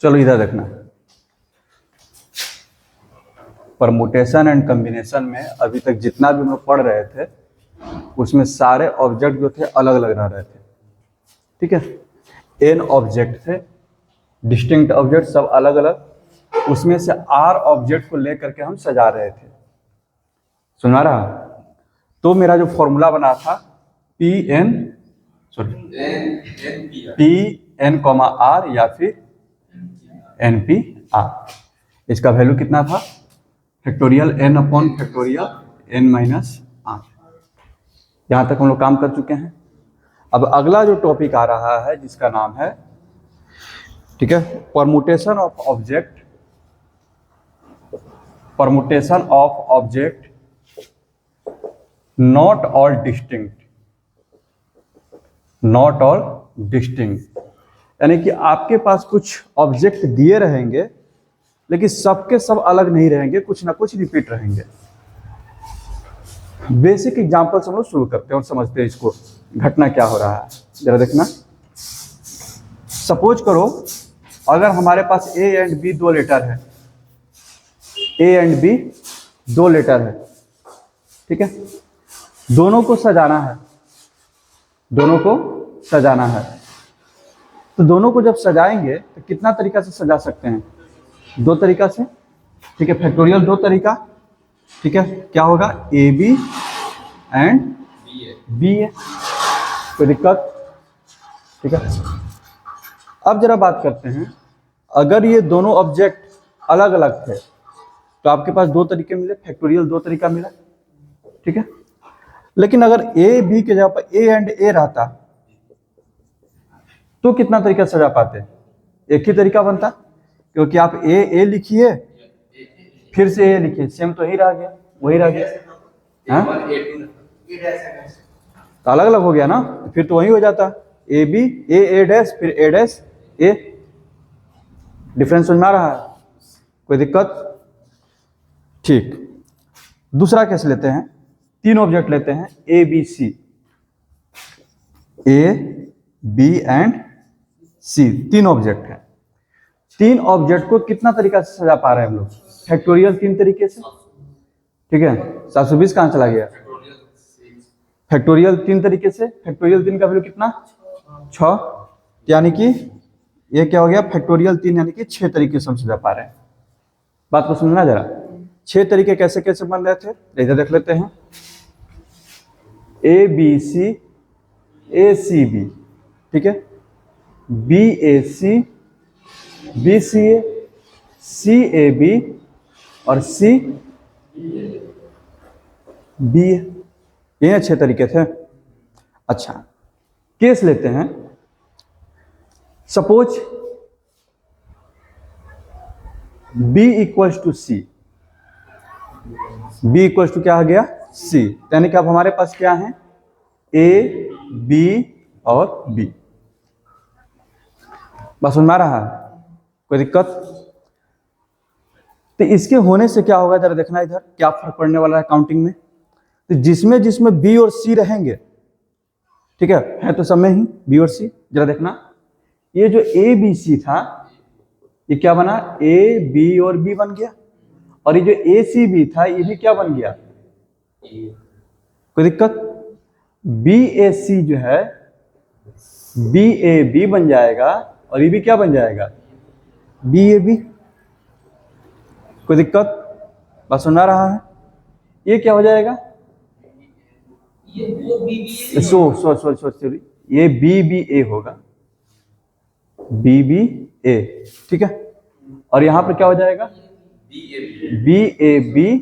चलो इधर देखना, परमुटेशन एंड कॉम्बिनेशन में अभी तक जितना भी हम लोग पढ़ रहे थे उसमें सारे ऑब्जेक्ट जो थे अलग अलग रह रहे थे। ठीक है, n ऑब्जेक्ट थे, डिस्टिंक्ट ऑब्जेक्ट सब अलग अलग, उसमें से r ऑब्जेक्ट को लेकर के हम सजा रहे थे। सुना रहा? तो मेरा जो फॉर्मूला बना था Pn, r या फिर npr, इसका वैल्यू कितना था? Factorial n upon factorial n minus r। यहां तक हम लोग काम कर चुके हैं। अब अगला जो टॉपिक आ रहा है जिसका नाम है, ठीक है, permutation of object, permutation of object not all distinct, not all distinct, यानी कि आपके पास कुछ ऑब्जेक्ट दिए रहेंगे लेकिन सबके सब अलग नहीं रहेंगे, कुछ ना कुछ रिपीट रहेंगे। बेसिक एग्जांपल से हम लोग शुरू करते हैं और समझते हैं इसको घटना क्या हो रहा है। जरा देखना, सपोज करो अगर हमारे पास ए एंड बी दो लेटर है, ए एंड बी दो लेटर है, ठीक है, दोनों को सजाना है, दोनों को सजाना है। तो दोनों को जब सजाएंगे तो कितना तरीका से सजा सकते हैं? दो तरीका से, ठीक है, फैक्टोरियल दो तरीका, ठीक है, क्या होगा? ए बी एंड बी ए, कोई दिक्कत? ठीक है, अब जरा बात करते हैं, अगर ये दोनों ऑब्जेक्ट अलग अलग थे तो आपके पास दो तरीके मिले, फैक्टोरियल दो तरीका मिला, ठीक है। लेकिन अगर ए बी के जगह पर ए एंड ए रहता तो कितना तरीका सजा पाते? एक ही तरीका बनता, क्योंकि आप ए लिखिए फिर से ए लिखिए, सेम तो ही रह गया, वही रह गया, तो अलग अलग हो गया ना, फिर तो वही हो जाता, ए बी ए डैश फिर ए डैश ए। डिफरेंस समझ में आ रहा है? कोई दिक्कत? ठीक, दूसरा केस लेते हैं, तीन ऑब्जेक्ट लेते हैं, A B C, A B and C, तीन ऑब्जेक्ट है। तीन ऑब्जेक्ट को कितना तरीका से सजा पा रहे हैं हम लोग? फैक्टोरियल तीन तरीके से, ठीक है। 720 कहां चला गया? फैक्टोरियल तीन तरीके से, फैक्टोरियल तीन का वैल्यू कितना? 6, यानी कि ये क्या हो गया? फैक्टोरियल तीन यानी कि 6 तरीके से हम सजा पा रहे हैं। बात को समझना जरा, 6 तरीके कैसे कैसे बन रहे थे इधर देख लेते हैं। A B C, A C B, ठीक है, B A C, B C A, C A B और सी बी ए, ये 6 तरीके थे। अच्छा, केस लेते हैं, suppose B equals to C, B equals to क्या आ गया? C, यानी कि अब हमारे पास क्या है? A, B और B। बस समझ में आ रहा है? कोई दिक्कत? तो इसके होने से क्या होगा जरा देखना, इधर क्या फर्क पड़ने वाला है काउंटिंग में। तो जिसमें जिसमें B और C रहेंगे, ठीक है तो सब में ही B और C। जरा देखना, ये जो A B C था ये क्या बना? A B और B बन गया, और ये जो A C B था ये भी क्या बन गया? कोई दिक्कत? B A C जो है B A B बन जाएगा, और ये भी क्या बन जाएगा? B A B। कोई दिक्कत? बात सुना रहा है? ये क्या हो जाएगा? सॉरी, ये B B A होगा, B B A, ठीक है, और यहां पर क्या हो जाएगा? B A B,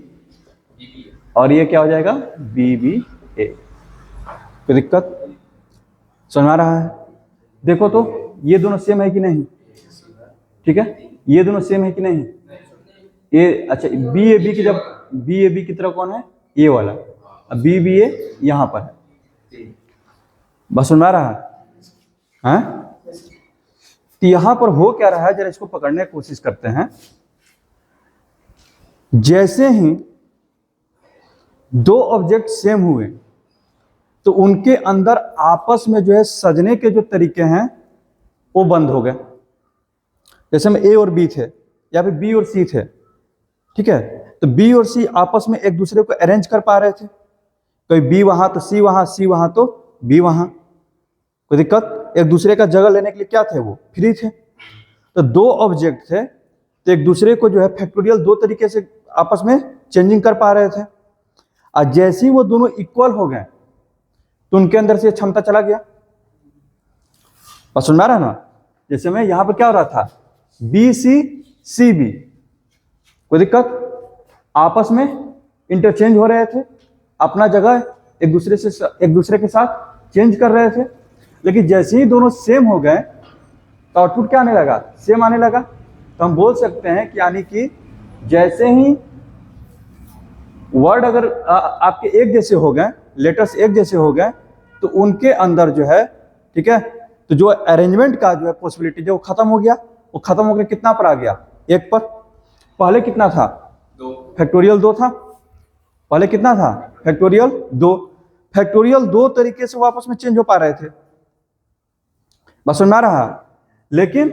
और ये क्या हो जाएगा? B B A। कोई दिक्कत? समझ में आ रहा है? देखो तो ये दोनों सेम है कि नहीं? ठीक है, ये दोनों सेम है कि नहीं? ये अच्छा, B A B की जब B A B की तरफ कौन है? ये वाला, अब B B A यहां पर है। बस सुन में आ रहा है? तो यहां पर हो क्या रहा है, जरा इसको पकड़ने की कोशिश करते हैं। जैसे ही दो ऑब्जेक्ट सेम हुए तो उनके अंदर आपस में जो है सजने के जो तरीके हैं वो बंद हो गए। जैसे में ए और बी थे या फिर बी और सी थे, ठीक है, तो बी और सी आपस में एक दूसरे को अरेंज कर पा रहे थे, कोई बी वहां तो सी वहां, सी वहां तो बी वहां, कोई दिक्कत, एक दूसरे का जगह लेने के लिए क्या थे, वो फ्री थे। तो दो ऑब्जेक्ट थे तो एक दूसरे को जो है फैक्टोरियल दो तरीके से आपस में चेंजिंग कर पा रहे थे, और जैसे ही वो दोनों इक्वल हो गए तो उनके अंदर से क्षमता चला गया। बस सुन में आ रहा है ना, जैसे में यहां पर क्या हो रहा था, बी सी सी बी, कोई दिक्कत, आपस में इंटरचेंज हो रहे थे, अपना जगह एक दूसरे के साथ चेंज कर रहे थे, लेकिन जैसे ही दोनों सेम हो गए तो आउटपुट क्या आने लगा, सेम आने लगा। तो हम बोल सकते हैं कि यानी कि जैसे ही वर्ड अगर आपके एक जैसे हो गए, लेटर्स एक जैसे हो गए, तो उनके अंदर जो है, ठीक है, तो जो अरेंजमेंट का जो है पॉसिबिलिटी जो खत्म हो गया, वो खत्म हो गया कितना पर आ गया, एक पर। पहले कितना था, फैक्टोरियल 2 था, पहले कितना था, फैक्टोरियल 2। फैक्टोरियल 2 तरीके से वापस में चेंज हो पा रहे थे, बस सुन में आ रहा। लेकिन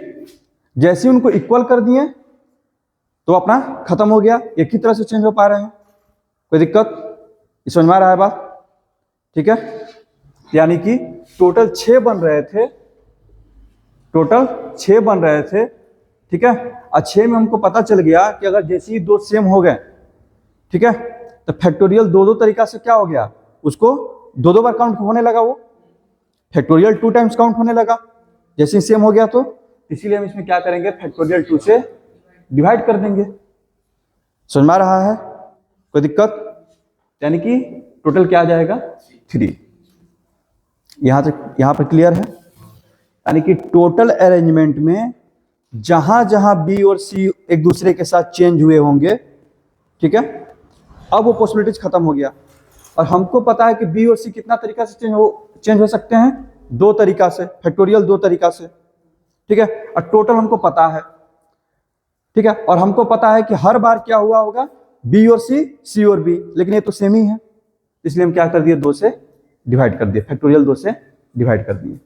जैसे उनको इक्वल कर दिए तो अपना खत्म हो गया, एक ही तरह से चेंज हो पा रहे हैं, कोई दिक्कत, समझ में आ रहा है बात, ठीक है। यानी कि टोटल 6 बन रहे थे, टोटल 6 बन रहे थे, ठीक है, और 6 में हमको पता चल गया कि अगर जैसे ही 2 सेम हो गए, ठीक है, तो फैक्टोरियल 2 तरीका से क्या हो गया, उसको 2 बार काउंट होने लगा, वो फैक्टोरियल 2 टाइम्स काउंट होने लगा जैसे ही सेम हो गया। तो इसीलिए हम इसमें क्या करेंगे, फैक्टोरियल 2 से डिवाइड कर देंगे। समझ में आ रहा है, कोई दिक्कत, यानी कि टोटल क्या आ जाएगा, 3। यहां पर क्लियर है, यानी कि टोटल अरेंजमेंट में जहां जहां बी और सी एक दूसरे के साथ चेंज हुए होंगे, ठीक है, अब वो पॉसिबिलिटीज खत्म हो गया। और हमको पता है कि बी और सी कितना तरीका से चेंज हो सकते हैं, 2 तरीका से, फैक्टोरियल 2 तरीका से, ठीक है, और टोटल हमको पता है, ठीक है, और हमको पता है कि हर बार क्या हुआ होगा, बी और सी और बी, लेकिन ये तो सेम ही है, इसलिए हम क्या कर दिए, 2 से डिवाइड कर दिए, फैक्टोरियल 2 से डिवाइड कर दिए।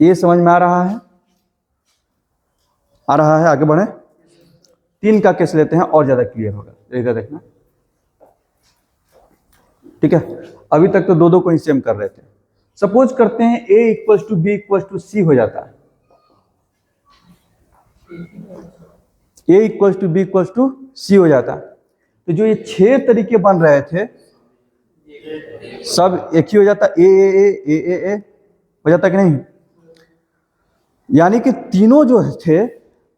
ये समझ में आ रहा है, आ रहा है, आगे बढ़े। 3 का केस लेते हैं और ज्यादा क्लियर होगा, इधर देखना, ठीक है। अभी तक तो 2 को ही सेम कर रहे थे। सपोज करते हैं a equals to B equals to C हो जाता है, a equals to B equals to C हो जाता है, तो जो ये 6 तरीके बन रहे थे सब एक ही हो जाता, ए हो जाता कि नहीं। यानी कि तीनों जो थे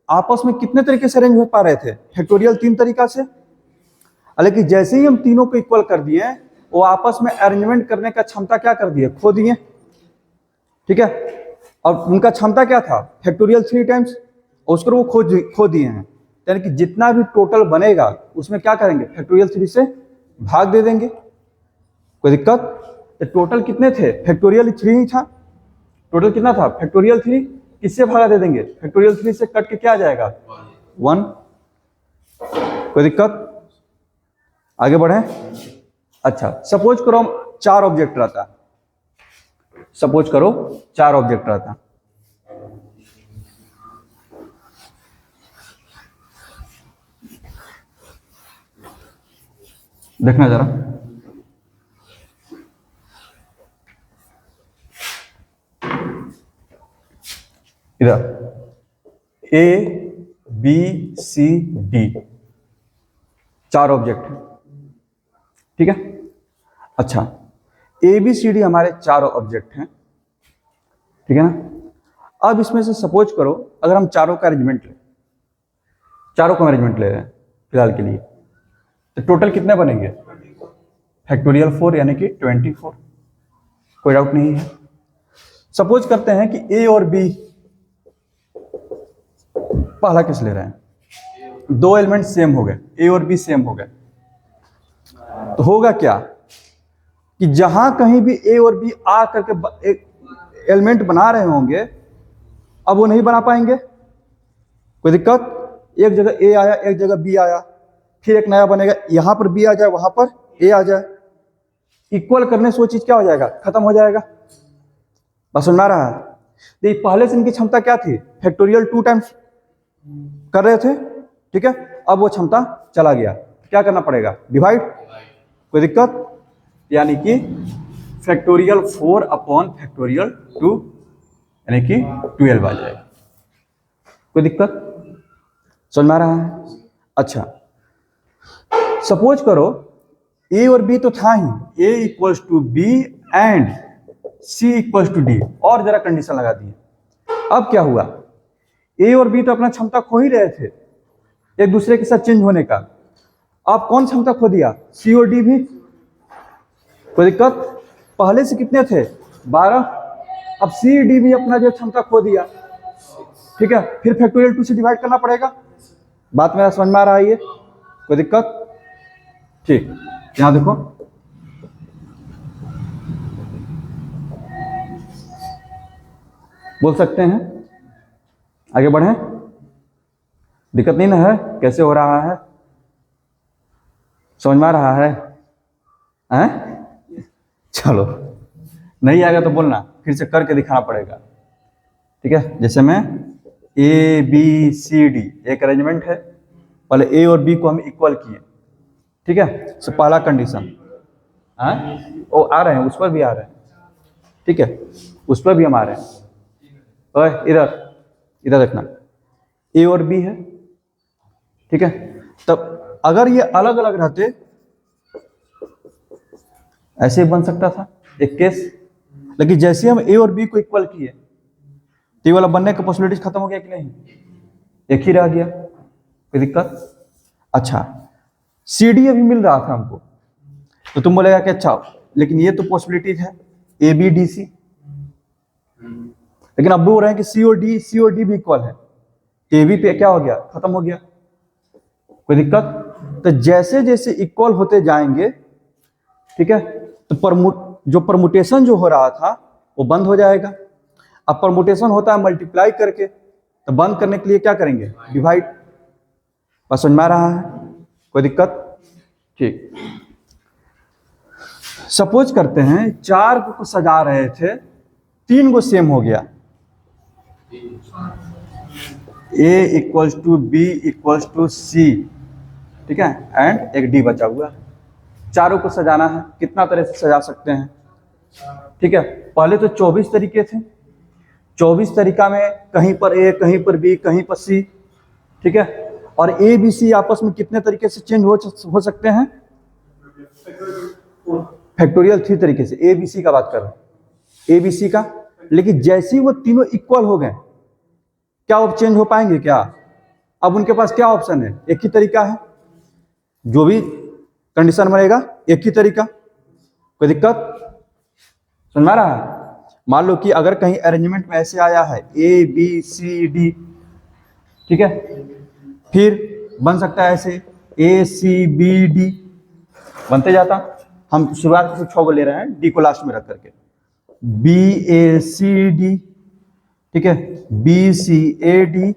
आपस में कितने तरीके से अरेंज हो पा रहे थे, फैक्टोरियल 3 तरीका से। लेकिन जैसे ही हम तीनों को इक्वल कर दिए, वो आपस में अरेंजमेंट करने का क्षमता क्या कर दिए, खो दिए, ठीक है। और उनका क्षमता क्या था, फैक्टोरियल 3 टाइम्स, उसको वो खो दिए हैं। यानी कि जितना भी टोटल बनेगा उसमें क्या करेंगे, फैक्टोरियल 3 से भाग दे देंगे, कोई दिक्कत। तो टोटल कितने थे, फैक्टोरियल 3 ही था, टोटल कितना था, फैक्टोरियल 3, किससे भागा दे देंगे, फैक्टोरियल 3 से कट के क्या आ जाएगा, 1, कोई दिक्कत, आगे बढ़े। अच्छा, सपोज करो 4 ऑब्जेक्ट रहता, सपोज करो 4 ऑब्जेक्ट रहता, देखना जरा, इधर A B C D 4 object है, ठीक है। अच्छा, ए बी सी डी हमारे 4 ऑब्जेक्ट हैं, ठीक है ना। अब इसमें से सपोज करो अगर हम चारों का अरेंजमेंट लें, चारों का अरेंजमेंट ले रहे हैं फिलहाल के लिए, तो टोटल कितने बनेंगे, फैक्टोरियल 4 यानी कि 24, कोई डाउट नहीं है। सपोज करते हैं कि ए और बी, पहला किस ले रहे हैं, 2 एलिमेंट सेम हो गए, ए और बी सेम हो गए, तो होगा क्या कि जहां कहीं भी ए और बी आ करके एक एलिमेंट बना रहे होंगे, अब वो नहीं बना पाएंगे, कोई दिक्कत। एक जगह ए आया, एक जगह बी आया, फिर एक नया बनेगा, यहां पर बी आ जाए, वहां पर ए आ जाए, इक्वल करने से वो चीज क्या हो जाएगा, खत्म हो जाएगा। बस सुन रहा है, पहले से इनकी क्षमता क्या थी, फैक्टोरियल 2 टाइम्स, कर रहे थे, ठीक है। अब वो क्षमता चला गया, क्या करना पड़ेगा, डिवाइड। कोई दिक्कत, यानी कि फैक्टोरियल 4 अपॉन फैक्टोरियल 2 यानी कि 12 आ जाएगा। कोई दिक्कत, समझ में आ रहा है? अच्छा, सपोज करो ए और बी तो था ही, A equals to B and C equals to D, और जरा कंडीशन लगा दिए। अब क्या हुआ, ए और बी तो अपना क्षमता खो ही रहे थे एक दूसरे के साथ चेंज होने का। अब कौन क्षमता खो दिया, सी और डी भी। कोई दिक्कत, पहले से कितने थे 12, अब सी डी भी अपना जो क्षमता खो दिया, ठीक है। फिर फैक्टोरियल 2 से डिवाइड करना पड़ेगा। बात मेरा समझ में आ रहा है ये, कोई दिक्कत, ठीक। यहां देखो, बोल सकते हैं, आगे बढ़े, दिक्कत नहीं ना है, कैसे हो रहा है, समझ में आ रहा है? चलो, नहीं आएगा तो बोलना, फिर से करके दिखाना पड़ेगा, ठीक है। जैसे मैं ए बी सी डी एक अरेंजमेंट है, पहले ए और बी को हम इक्वल किए, ठीक है। तो पहला कंडीशन, वो आ रहे हैं, उस पर भी आ रहे हैं, ठीक है, उस पर भी हम आ रहे हैं। ओए इधर इधर देखना, ए और बी है, ठीक है। तब अगर ये अलग अलग रहते, ऐसे बन सकता था एक केस, लेकिन जैसे हम ए और बी को इक्वल किए तो ये वाला बनने का पॉसिबिलिटीज खत्म हो गया कि नहीं, एक ही रह गया। कोई दिक्कत, अच्छा, सी डी अभी मिल रहा था हमको, तो तुम बोलेगा कि अच्छा, लेकिन ये तो पॉसिबिलिटीज है ए बी डी सी, लेकिन अब बोल रहे हैं कि सी और डी भी इक्वल है, ए बी पे क्या हो गया, खत्म हो गया। कोई दिक्कत, तो जैसे जैसे इक्वल होते जाएंगे, ठीक है, तो जो परमुटेशन जो हो रहा था वो बंद हो जाएगा। अब परमुटेशन होता है मल्टीप्लाई करके, तो बंद करने के लिए क्या करेंगे, डिवाइड। बस समझ में आ रहा है, कोई दिक्कत, ठीक। सपोज करते हैं 4 को सजा रहे थे, 3 को सेम हो गया, A equals to B equals to C, ठीक है, एंड एक डी बचा हुआ है। चारों को सजाना है, कितना तरह से सजा सकते हैं, ठीक है। पहले तो 24 तरीके थे, 24 तरीका में कहीं पर ए, कहीं पर बी, कहीं पर सी, ठीक है। और ए बी सी आपस में कितने तरीके से चेंज हो सकते हैं, फैक्टोरियल 3 तरीके से। ए बी सी का बात कर रहे हैं, ए बी सी का, लेकिन जैसे ही वो तीनों इक्वल हो गए, क्या वो चेंज हो पाएंगे क्या? अब उनके पास क्या ऑप्शन है, एक ही तरीका है, जो भी कंडीशन बनेगा एक ही तरीका। कोई दिक्कत, समझ में आ रहा है? मान लो कि अगर कहीं अरेंजमेंट में ऐसे आया है ए बी सी डी, ठीक है, फिर बन सकता है ऐसे ए सी बी डी, बनते जाता। हम शुरुआत से 6 को ले रहे हैं, डी को लास्ट में रख करके, बी ए सी डी, ठीक है, बी सी ए डी,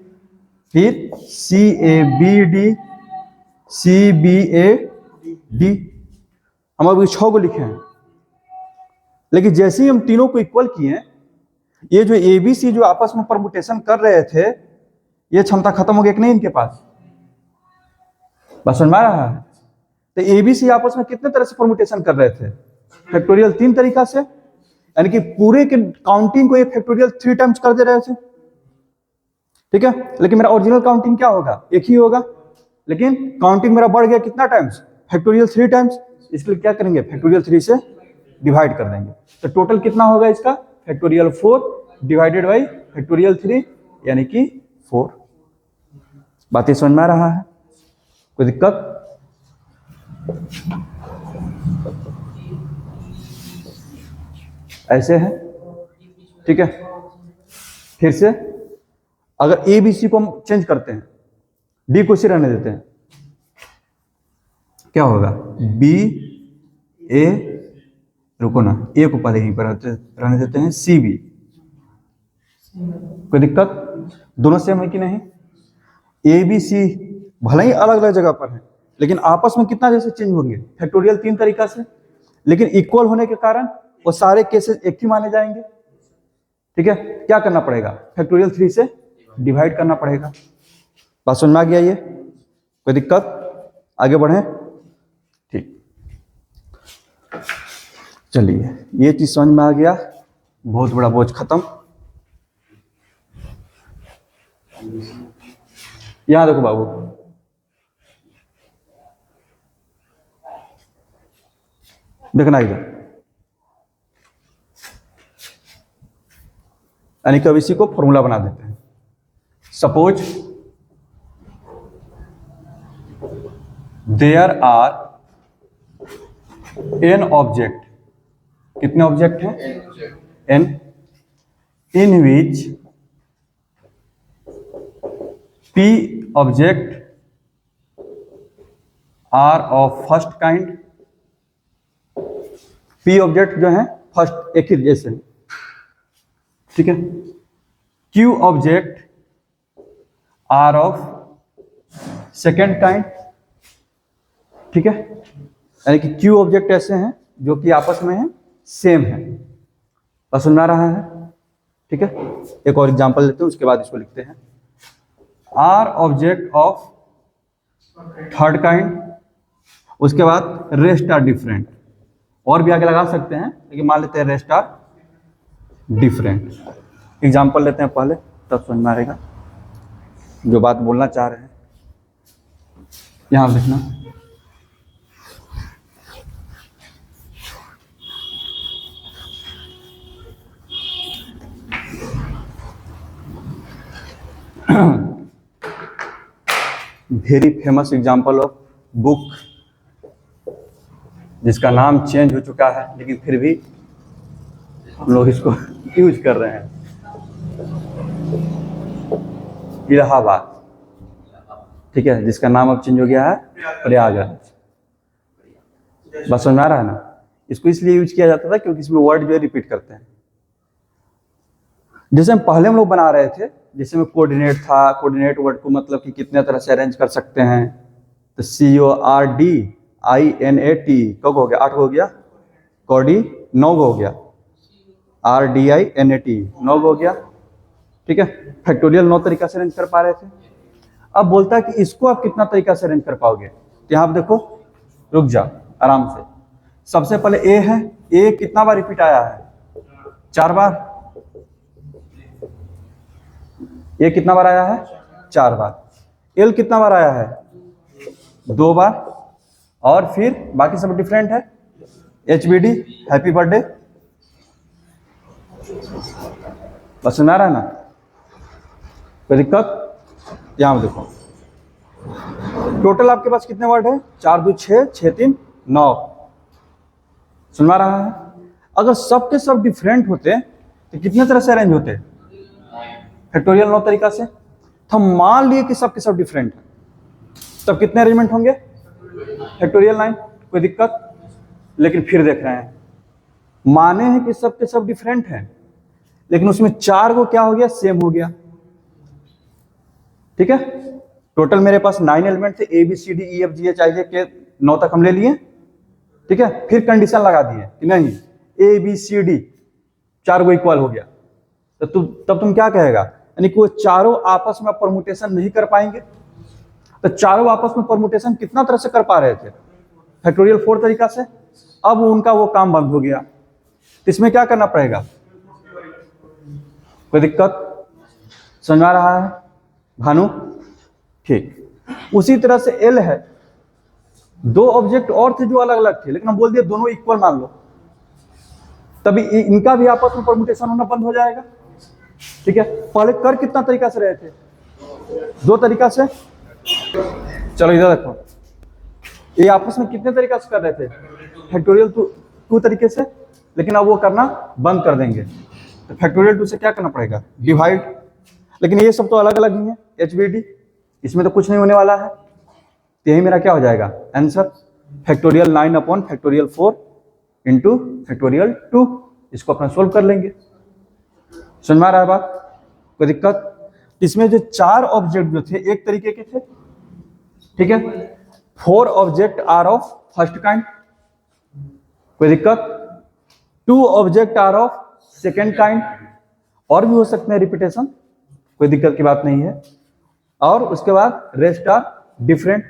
फिर C A B D, C B A D. हम अभी 6 को लिखे हैं, लेकिन जैसे ही हम तीनों को इक्वल किए, ये जो ए बी सी जो आपस में परमुटेशन कर रहे थे, ये क्षमता खत्म हो गई कि नहीं इनके पास? बस समझ में आ रहा है? तो ए बी सी आपस में कितने तरह से परमुटेशन कर रहे थे, फैक्टोरियल 3 तरीका से, यानी कि पूरे के काउंटिंग को ये फैक्टोरियल 3 टाइम्स कर दे रहे थे, ठीक है। लेकिन मेरा ओरिजिनल काउंटिंग क्या होगा, एक ही होगा, लेकिन काउंटिंग मेरा बढ़ गया कितना टाइम्स, फैक्टोरियल 3 टाइम्स। इसलिए क्या करेंगे, फैक्टोरियल 3 से डिवाइड कर देंगे, तो टोटल कितना होगा इसका, फैक्टोरियल 4 डिवाइडेड बाई फैक्टोरियल 3 यानी कि 4। बातें समझ में आ रहा है? कोई दिक्कत? ऐसे है, ठीक है। फिर से अगर ए बी सी को हम चेंज करते हैं, डी को सी रहने देते हैं, क्या होगा, बी ए, रुको ना, ए को पहले यहीं पर रहने देते हैं, सी बी। कोई दिक्कत, दोनों सेम है कि नहीं? ए बी सी भले ही अलग अलग जगह पर है, लेकिन आपस में कितना जैसे चेंज होंगे, फैक्टोरियल 3 तरीका से, लेकिन इक्वल होने के कारण वो सारे केसेस एक ही माने जाएंगे, ठीक है। क्या करना पड़ेगा, फैक्टोरियल 3 से डिवाइड करना पड़ेगा, बात समझ में आ गया? ये कोई दिक्कत? आगे बढ़े? ठीक, चलिए ये चीज समझ में आ गया, बहुत बड़ा बोझ खत्म। यहां देखो बाबू, देखना इधर, यानी कि अब इसी को फॉर्मूला बना देते हैं। Suppose there are n object, कितने ऑब्जेक्ट हैं? n, in which p object are of first kind, p object जो है फर्स्ट एक ही जैसे, ठीक है। q object are of second kind, ठीक है, यानी कि q ऑब्जेक्ट ऐसे हैं जो कि आपस में है सेम है। बस सुन रहा है? ठीक है, एक और एग्जांपल लेते हैं, उसके बाद इसको लिखते हैं। R object of third kind, उसके बाद रेस्ट आर डिफरेंट, और भी आगे लगा सकते हैं, लेकिन मान लेते हैं रेस्ट आर डिफरेंट। एग्जांपल लेते हैं पहले, तब समझ में आएगा जो बात बोलना चाह रहे हैं। यहां देखना, very famous example of book, जिसका नाम चेंज हो चुका है लेकिन फिर भी हम लोग इसको यूज कर रहे हैं। इलाहाबाद, ठीक है, जिसका नाम अब चेंज हो गया है प्रयागराज। बस समझ में आ रहा है ना? इसको इसलिए यूज किया जाता था क्योंकि इसमें वर्ड जो है रिपीट करते हैं। जैसे पहले हम लोग बना रहे थे, जैसे में कोऑर्डिनेट था, कोऑर्डिनेट वर्ड को मतलब कि कितने तरह से अरेंज कर सकते हैं, तो CORDINAT कब हो गया? 8 हो गया, कोडी 9 हो गया, RDINAT 9 हो गया, ठीक है। फैक्टोरियल 9 तरीका से अरेंज कर पा रहे थे। अब बोलता है कि इसको आप कितना तरीका से अरेंज कर पाओगे? तो यहाँ आप देखो, रुक जाओ आराम से। सबसे पहले ए है, ए कितना बार रिपीट आया है? 4 बार। ए कितना बार आया है? 4 बार। एल कितना बार आया है? 2 बार। और फिर बाकी सब डिफरेंट है। HBD हैप्पी बर्थडे, बस सुना रहा है ना? कोई दिक्कत? यहां देखो, टोटल आपके पास कितने वर्ड है? 4 2 6, 6 3 9। सुनवा रहा है? अगर सब के सब डिफरेंट होते तो कितने तरह से अरेंज होते? फैक्टोरियल 9 तरीका से। तो हम मान लिए कि सब के सब डिफरेंट है, तब कितने अरेंजमेंट होंगे? फैक्टोरियल 9। कोई दिक्कत? लेकिन फिर देख रहे हैं, माने हैं कि सब के सब डिफरेंट हैं, लेकिन उसमें 4 को क्या हो गया? सेम हो गया, ठीक है। टोटल मेरे पास 9 एलिमेंट थे, ABCDEFGHIJ 9 तक हम ले लिए, ठीक है। फिर कंडीशन लगा दिए कि नहीं ABCD 4 को इक्वल हो गया, तो तब तुम क्या कहेगा? यानी कि वो चारों आपस में परमुटेशन नहीं कर पाएंगे। तो चारों आपस में परमुटेशन कितना तरह से कर पा रहे थे? फैक्टोरियल 4 तरीका से। अब उनका वो काम बंद हो गया, इसमें क्या करना पड़ेगा? कोई दिक्कत? समझ आ रहा है भानु? ठीक। उसी तरह से एल है, 2 ऑब्जेक्ट और थे जो अलग अलग थे, लेकिन हम बोल दिए दोनों इक्वल मान लो, तभी इनका भी आपस में परमुटेशन होना बंद हो जाएगा, ठीक है। पहले कर कितना तरीका से रहे थे? 2 तरीका से। चलो इधर देखो, ये आपस में कितने तरीका से कर रहे थे? फैक्टोरियल 2 तरीके से, लेकिन अब वो करना बंद कर देंगे। तो फैक्टोरियल 2 से क्या करना पड़ेगा? डिवाइड। लेकिन ये सब तो अलग अलग ही है, HBD, इसमें तो कुछ नहीं होने वाला है। तो यही मेरा क्या हो जाएगा answer? Factorial 9 upon factorial 4 into factorial 2। इसको अपना सोल्व कर लेंगे। समझ में आ रहा है बात? कोई दिक्कत? इसमें जो 4 ऑब्जेक्ट जो थे एक तरीके के थे, ठीक है। 4 object are of first kind. कोई दिक्कत? 2 object are of second kind. और भी हो सकते हैं रिपीटेशन, कोई दिक्कत की बात नहीं है। और उसके बाद रेस्ट आर डिफरेंट।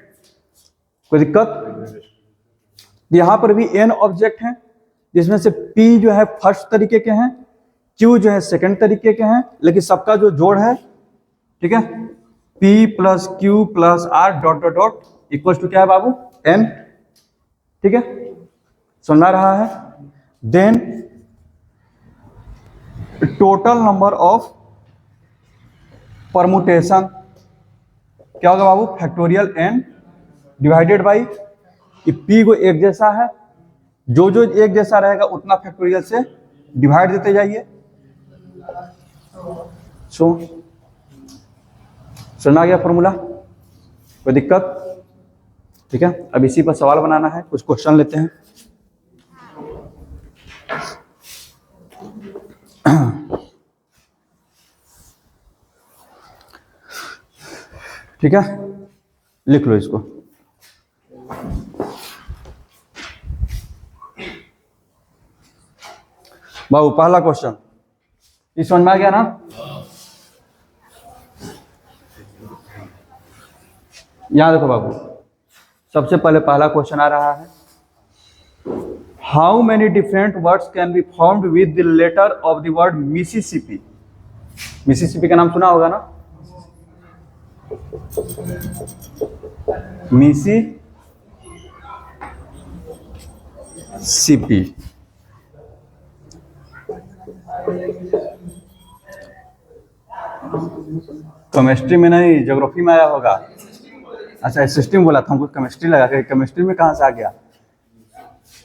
कोई दिक्कत? यहां पर भी n ऑब्जेक्ट हैं, जिसमें से p जो है फर्स्ट तरीके के हैं, q जो है सेकंड तरीके के हैं, लेकिन सबका जो जोड़ है, ठीक है, p plus q plus r dot dot dot equal to क्या है बाबू? n। ठीक है, समझ आ रहा है? Then total number of permutation क्या होगा बाबू? Factorial n divided by, p को एक जैसा है, जो जो एक जैसा रहेगा उतना फैक्टोरियल से डिवाइड देते जाइए। समझ आ गया फॉर्मूला? कोई दिक्कत? ठीक है, अब इसी पर सवाल बनाना है, कुछ क्वेश्चन लेते हैं। ठीक है, लिख लो इसको। बाबू पहला क्वेश्चन इस समझ में आ गया ना? यहां देखो बाबू, सबसे पहले पहला क्वेश्चन आ रहा है, how many different words can be formed with the letter of the word Mississippi. Mississippi का नाम सुना होगा ना? मिसिसिपी। केमिस्ट्री में नहीं, ज्योग्राफी में आया होगा। अच्छा, सिस्टम बोला था, हमको केमिस्ट्री लगा कि केमिस्ट्री में कहां से आ गया?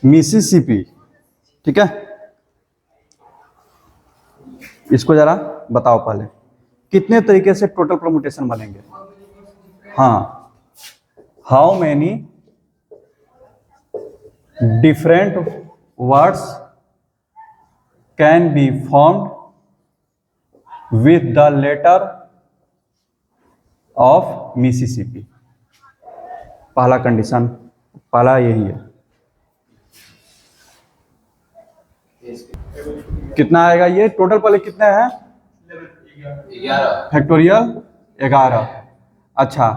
मिसिसिपी। ठीक है, इसको जरा बताओ पहले, कितने तरीके से टोटल परमुटेशन बनेंगे? हाँ, how many different words can be formed with the letter of Mississippi. पहला कंडीशन, पहला यही है। कितना आएगा ये टोटल? पहले कितने हैं? 11 फैक्टोरियल 11। अच्छा,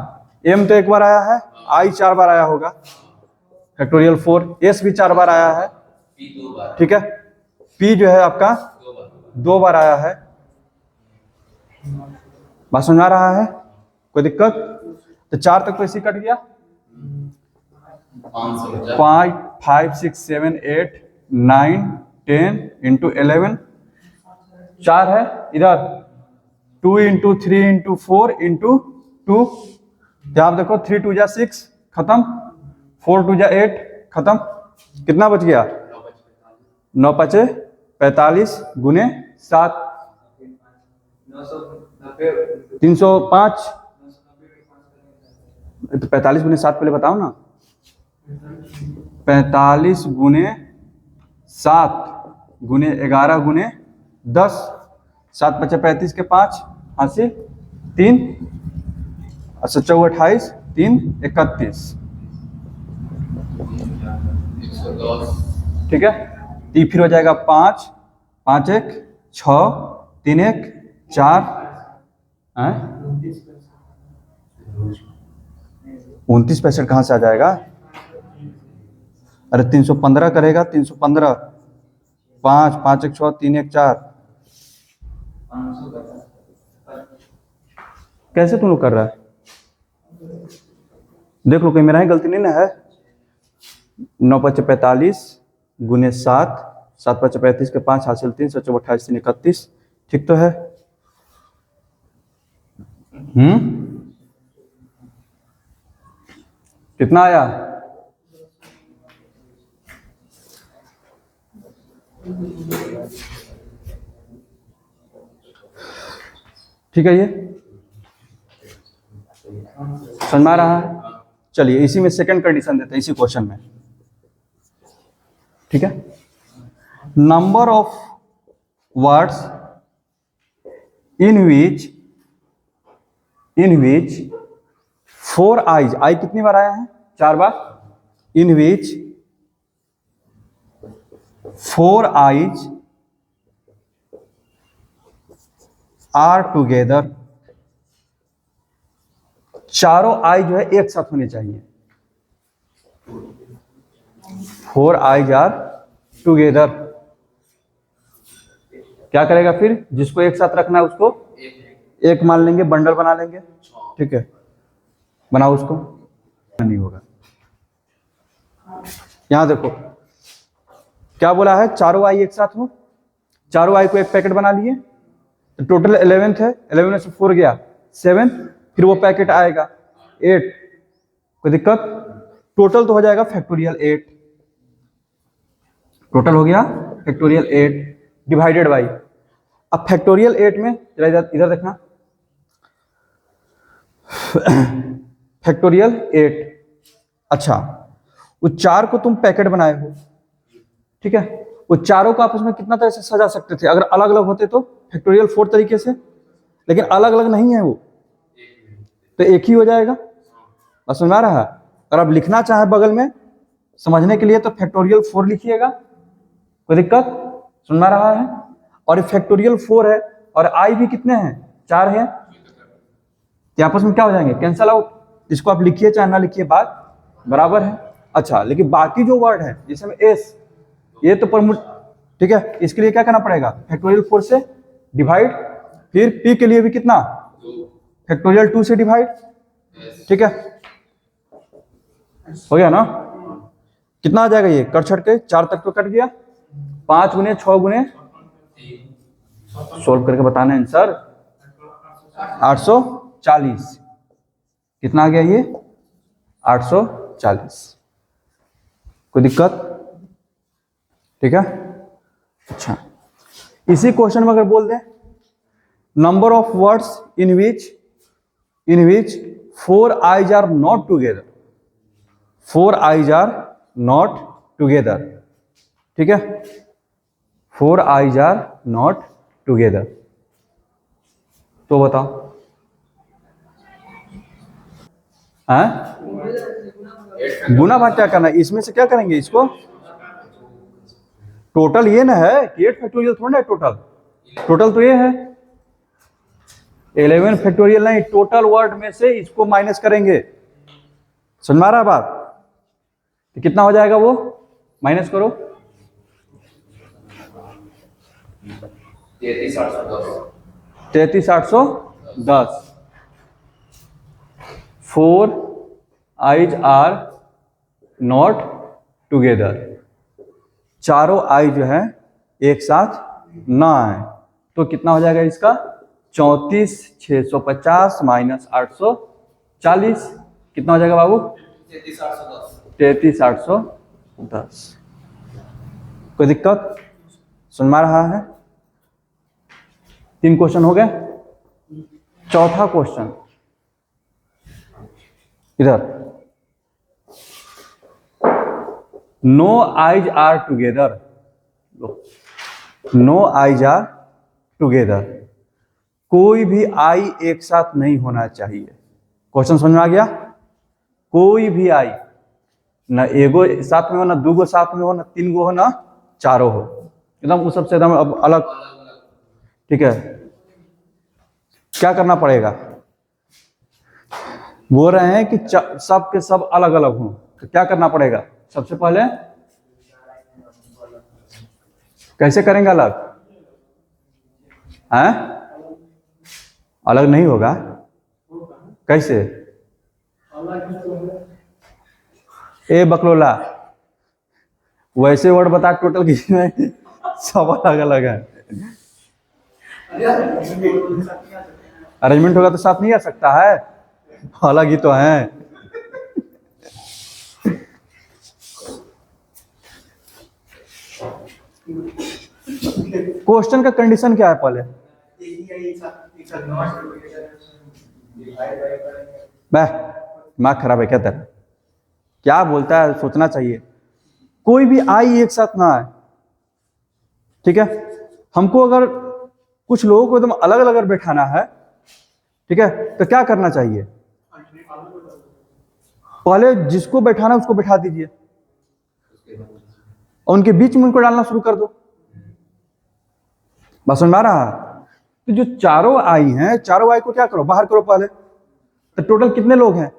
m तो एक बार आया है, i 4 बार आया होगा, फैक्टोरियल 4, s भी 4 बार आया है, ठीक है, p जो है आपका 2 बार आया है। बात समझ आ रहा है? कोई दिक्कत? तो 4 तक तो इसी कट गया, 5 5 6 7 8 9 10 इंटू 11, 4 है इधर, 2 इंटू 3 इंटू 4 इंटू 2, आप देखो 3 2 जा 6 खत्म, 4 2 जा 8 खत्म, कितना बच गया? 9 5 45 गुने 7, 305। तो 45 गुने 7 पहले बताओ ना। 45 गुने 7 गुने 11 गुने 10, 7 5 35 के 5 80 3, अच्छा 4 28 3 31, ठीक है। तो फिर हो जाएगा 5 5 1 6 3 1 4, 29 65 कहां से आ जाएगा? अरे 315 करेगा, 315 5 5 1 6 3 1 4, कैसे तुम लोग कर रहा है? देख लो कहीं मेरा ही गलती नहीं ना है। 9 5 45 गुने 7, 7 5 35 के 5 हासिल 3, 7 28 3 31, ठीक तो है? कितना आया? ठीक है, ये समझ में आ रहा है? चलिए इसी में सेकंड कंडीशन देते हैं, इसी क्वेश्चन में, ठीक है। Number of words in which 4 I's, I कितनी बार आया है? 4 बार। In which 4 I's are together, चारों आई जो है एक साथ होने चाहिए। 4 आईज आर टुगेदर। क्या करेगा फिर? जिसको एक साथ रखना है उसको एक मान लेंगे, बंडल बना लेंगे। ठीक है, बनाओ उसको। नहीं होगा। यहां देखो क्या बोला है, चारों आई एक साथ हो। चारों आई को एक पैकेट बना लिए तो टोटल 11 है। 11 में से 4 गया 7, फिर वो पैकेट आएगा 8। कोई दिक्कत? टोटल तो हो जाएगा फैक्टोरियल 8। टोटल हो गया फैक्टोरियल 8 डिवाइडेड बाई। अब फैक्टोरियल 8 में इधर देखना, फैक्टोरियल 8। अच्छा, उस 4 को तुम पैकेट बनाए हो, ठीक है। वो चारों को आपस में कितना तरह से सजा सकते थे अगर अलग अलग होते तो? फैक्टोरियल 4 तरीके से, लेकिन अलग अलग नहीं है वो, तो एक ही हो जाएगा। बस समझ में आ रहा है? अगर आप लिखना चाहे बगल में समझने के लिए तो फैक्टोरियल 4 लिखिएगा, कोई दिक्कत? समझ में आ रहा है? और ये फैक्टोरियल 4 है और आई भी कितने हैं? 4 है। तो आपस में क्या हो जाएंगे? Cancel out. इसको आप लिखिए चाहे ना लिखिए, बात बराबर है। अच्छा, लेकिन बाकी जो वर्ड है जैसे में एस, ये तो प्रमुख, ठीक है। इसके लिए क्या करना पड़ेगा? फैक्टोरियल 4 से डिवाइड, फिर पी के लिए भी कितना? फैक्टोरियल 2 से डिवाइड, ठीक है। हो गया ना? कितना आ जाएगा ये? कट छट के 4 तक तो कट गया। 5 गुने 6 गुने सोल्व करके बताना है आंसर 840। कितना आ गया ये? 840। कोई दिक्कत? ठीक है। अच्छा, इसी क्वेश्चन में अगर बोल दें number of words in which 4 I's are not together, 4 I's are not together, ठीक है। 4 आईज आर नॉट टुगेदर, तो बताओ। हैं? गुना भाग क्या करना है? इसमें से क्या करेंगे? इसको टोटल ये ना है कि 8 फैक्टोरियल थोड़ा ना, टोटल तो ये है। 11 फैक्टोरियल नहीं, टोटल वर्ड में से इसको माइनस करेंगे। समझ में आ रहा है बात? तो कितना हो जाएगा वो? माइनस करो। 33,810। 4 आईज आर नॉट टुगेदर, चारों आई जो है एक साथ ना आए, तो कितना हो जाएगा इसका? 34,650 माइनस 840, कितना हो जाएगा बाबू? 33,810। कोई दिक्कत? सुन में रहा है? 3 क्वेश्चन हो गए। चौथा क्वेश्चन इधर, no I's are together, no I's are together, कोई भी आई एक साथ नहीं होना चाहिए। क्वेश्चन समझ में आ गया? कोई भी आई, ना एगो साथ में हो, ना दूगो साथ में हो, ना 3 गो हो, ना 4 हो, एकदम उस सबसे एकदम अब अलग, ठीक है। क्या करना पड़ेगा? बोल रहे हैं कि सब के सब अलग अलग हों, तो क्या करना पड़ेगा? सबसे पहले कैसे करेंगे अलग? हैं? अलग नहीं होगा। कैसे? ए बकलोला, वैसे वर्ड बता टोटल कितने? सब अलग अलग है। अरेंजमेंट होगा तो साथ नहीं आ सकता है, अलग ही तो है। क्वेश्चन का कंडीशन क्या है? पहले दिमाग खराब है क्या तेरा? क्या बोलता है? सोचना चाहिए। कोई भी आई एक साथ ना आए, ठीक है। हमको अगर कुछ लोगों को एकदम अलग अलग बैठाना है, ठीक है, तो क्या करना चाहिए? पहले जिसको बैठाना है उसको बैठा दीजिए और उनके बीच में उनको डालना शुरू कर दो। बस समझ में आ रहा है? तो जो चारों आई हैं, चारों आई को क्या करो? बाहर करो पहले। तो टोटल कितने लोग हैं?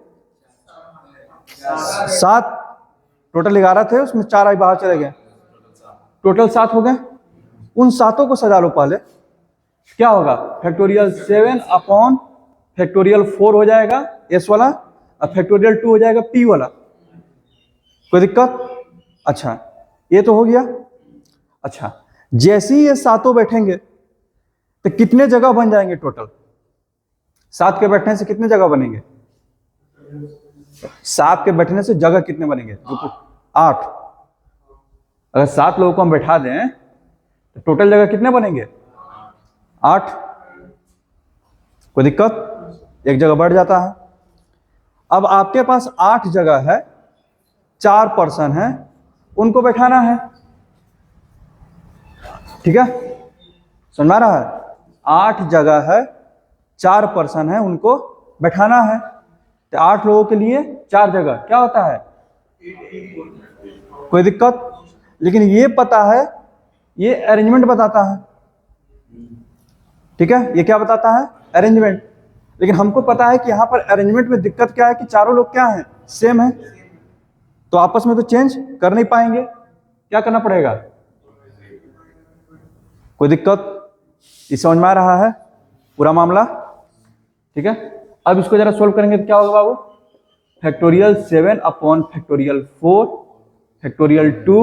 7। टोटल 11 थे, उसमें 4 आई बाहर चले गए, टोटल 7 हो गए। उन 7 को सजा लो पहले। क्या होगा? फैक्टोरियल 7 अपॉन फैक्टोरियल 4 हो जाएगा एस वाला, और फैक्टोरियल 2 हो जाएगा पी वाला। कोई दिक्कत? अच्छा, ये तो हो गया। अच्छा, जैसे ही ये 7 बैठेंगे तो कितने जगह बन जाएंगे टोटल? 7 के बैठने से कितने जगह बनेंगे? 7 के बैठने से जगह कितने बनेंगे? 8। अगर 7 लोगों को हम बैठा दें तो टोटल जगह कितने बनेंगे? 8। कोई दिक्कत? एक जगह बढ़ जाता है। अब आपके पास 8 जगह है, 4 पर्सन है, उनको बैठाना है। ठीक है, समझ में आ रहा है? 8 जगह है, 4 पर्सन है, उनको बैठाना है। तो 8 लोगों के लिए 4 जगह क्या होता है? कोई दिक्कत? लेकिन ये पता है, ये अरेंजमेंट बताता है। ठीक है, ये क्या बताता है? अरेंजमेंट। लेकिन हमको पता है कि यहाँ पर अरेंजमेंट में दिक्कत क्या है कि चारों लोग क्या हैं? सेम है, तो आपस में तो चेंज कर नहीं पाएंगे। क्या करना पड़ेगा? कोई दिक्कत? इस समझ में आ रहा है पूरा मामला? ठीक है, अब इसको जरा सोल्व करेंगे तो क्या होगा बाबू? Factorial 7 upon factorial 4 factorial 2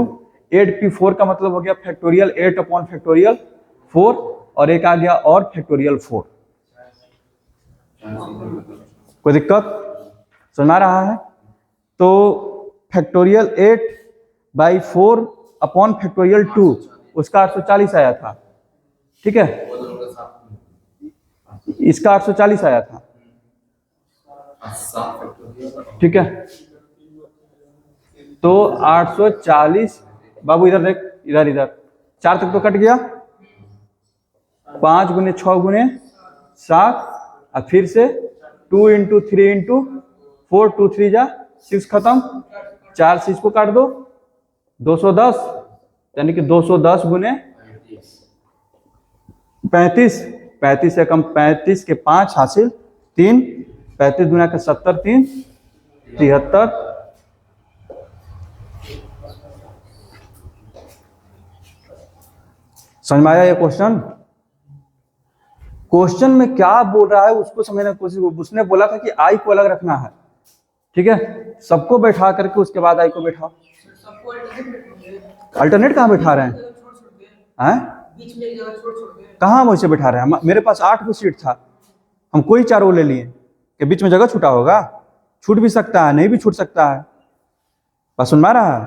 8p4 का मतलब हो गया फैक्टोरियल 8 अपॉन फैक्टोरियल 4, और एक आ गया और फैक्टोरियल 4। कोई दिक्कत? समझ आ रहा है? तो फैक्टोरियल 8/4 अपॉन फैक्टोरियल 2 उसका 840 आया था। ठीक है, इसका 840 आया था। ठीक है, तो 840 बाबू इधर देख, इधर इधर 4 तक तो कट गया, 5 गुने 6 गुने 7, और फिर से 2 × 3 × 4 2 3 जा 6 खत्म, 4 से इसको काट दो, 210, यानी कि 210 गुने 35, 35 से कम 35 के 5 हासिल 3, 35 गुना के 70 3 73। समझ में आया ये क्वेश्चन? क्वेश्चन में क्या बोल रहा है उसको समझने की कोशिश। उसने बोला था कि आई को अलग रखना है। ठीक है, सबको बैठा करके उसके बाद आई को बैठाओ। अल्टरनेट कहाँ बैठा रहे हैं? कहाँ हम वैसे बैठा रहे हैं? मेरे पास 8 को सीट था, हम कोई 4 वो ले लिए कि बीच में जगह छूटा होगा? छूट भी सकता है, नहीं भी छूट सकता है। बस सुन रहा है?